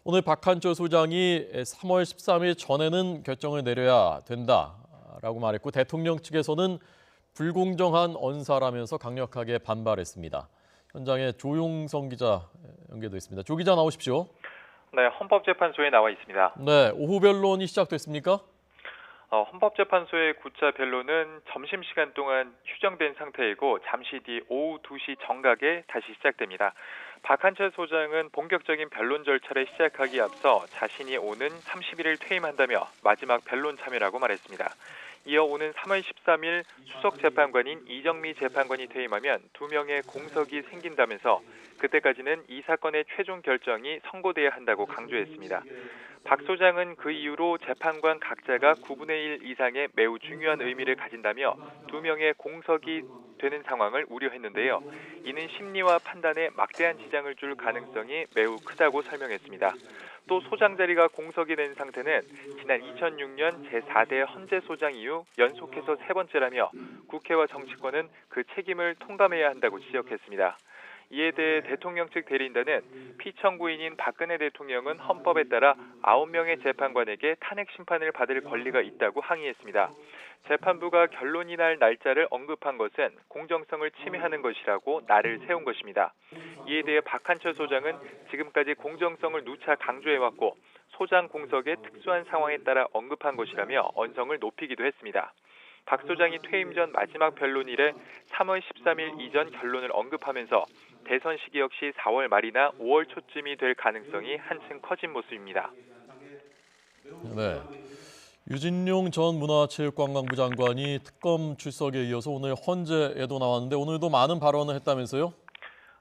오늘 박한철 소장이 3월 13일 전에는 결정을 내려야 된다라고 말했고 대통령 측에서는 불공정한 언사라면서 강력하게 반발했습니다. 현장에 조용성 기자 연결돼 있습니다. 조 기자 나오십시오. 네, 헌법재판소에 나와 있습니다. 네, 오후 변론이 시작됐습니까? 헌법재판소의 9차 변론은 점심시간 동안 휴정된 상태이고 잠시 뒤 오후 2시 정각에 다시 시작됩니다. 박한철 소장은 본격적인 변론 절차를 시작하기에 앞서 자신이 오는 31일 퇴임한다며 마지막 변론 참여라고 말했습니다. 이어 오는 3월 13일 수석재판관인 이정미 재판관이 퇴임하면 2명의 공석이 생긴다면서 그때까지는 이 사건의 최종 결정이 선고돼야 한다고 강조했습니다. 박 소장은 그 이후로 재판관 각자가 9분의 1 이상의 매우 중요한 의미를 가진다며 2명의 공석이 되는 상황을 우려했는데요. 이는 심리와 판단에 막대한 지장을 줄 가능성이 매우 크다고 설명했습니다. 또 소장 자리가 공석이 된 상태는 지난 2006년 제4대 헌재 소장 이후 연속해서 세 번째라며 국회와 정치권은 그 책임을 통감해야 한다고 지적했습니다. 이에 대해 대통령 측 대리인단은 피청구인인 박근혜 대통령은 헌법에 따라 9명의 재판관에게 탄핵 심판을 받을 권리가 있다고 항의했습니다. 재판부가 결론이 날 날짜를 언급한 것은 공정성을 침해하는 것이라고 날을 세운 것입니다. 이에 대해 박한철 소장은 지금까지 공정성을 누차 강조해왔고 소장 공석의 특수한 상황에 따라 언급한 것이라며 언성을 높이기도 했습니다. 박 소장이 퇴임 전 마지막 변론일에 3월 13일 이전 결론을 언급하면서 대선 시기 역시 4월 말이나 5월 초쯤이 될 가능성이 한층 커진 모습입니다. 네, 유진룡 전 문화체육관광부 장관이 특검 출석에 이어서 오늘 헌재에도 나왔는데 오늘도 많은 발언을 했다면서요?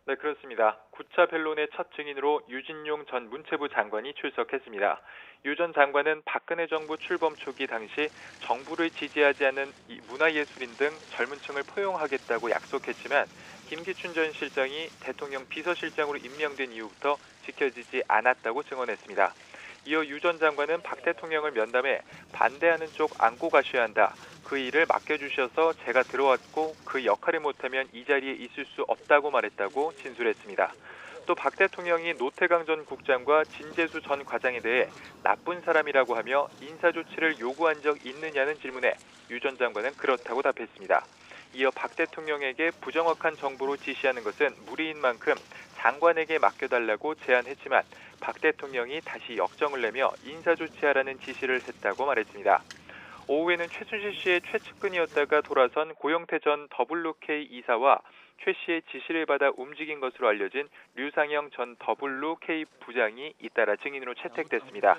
네, 그렇습니다. 9차 변론의 첫 증인으로 유진룡 전 문체부 장관이 출석했습니다. 유 전 장관은 박근혜 정부 출범 초기 당시 정부를 지지하지 않는 문화예술인 등 젊은 층을 포용하겠다고 약속했지만 김기춘 전 실장이 대통령 비서실장으로 임명된 이후부터 지켜지지 않았다고 증언했습니다. 이어 유 전 장관은 박 대통령을 면담해 반대하는 쪽 안고 가셔야 한다. 그 일을 맡겨주셔서 제가 들어왔고 그 역할을 못하면 이 자리에 있을 수 없다고 말했다고 진술했습니다. 또 박 대통령이 노태강 전 국장과 진재수 전 과장에 대해 나쁜 사람이라고 하며 인사조치를 요구한 적 있느냐는 질문에 유 전 장관은 그렇다고 답했습니다. 이어 박 대통령에게 부정확한 정보로 지시하는 것은 무리인 만큼 장관에게 맡겨달라고 제안했지만 박 대통령이 다시 역정을 내며 인사조치하라는 지시를 했다고 말했습니다. 오후에는 최순실 씨의 최측근이었다가 돌아선 고영태 전 WK 이사와 최 씨의 지시를 받아 움직인 것으로 알려진 류상영 전 WK 부장이 잇따라 증인으로 채택됐습니다.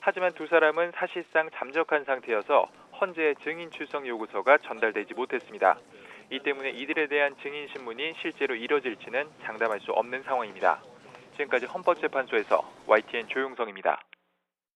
하지만 두 사람은 사실상 잠적한 상태여서 헌재에 증인 출석 요구서가 전달되지 못했습니다. 이 때문에 이들에 대한 증인 신문이 실제로 이뤄질지는 장담할 수 없는 상황입니다. 지금까지 헌법재판소에서 YTN 조용성입니다.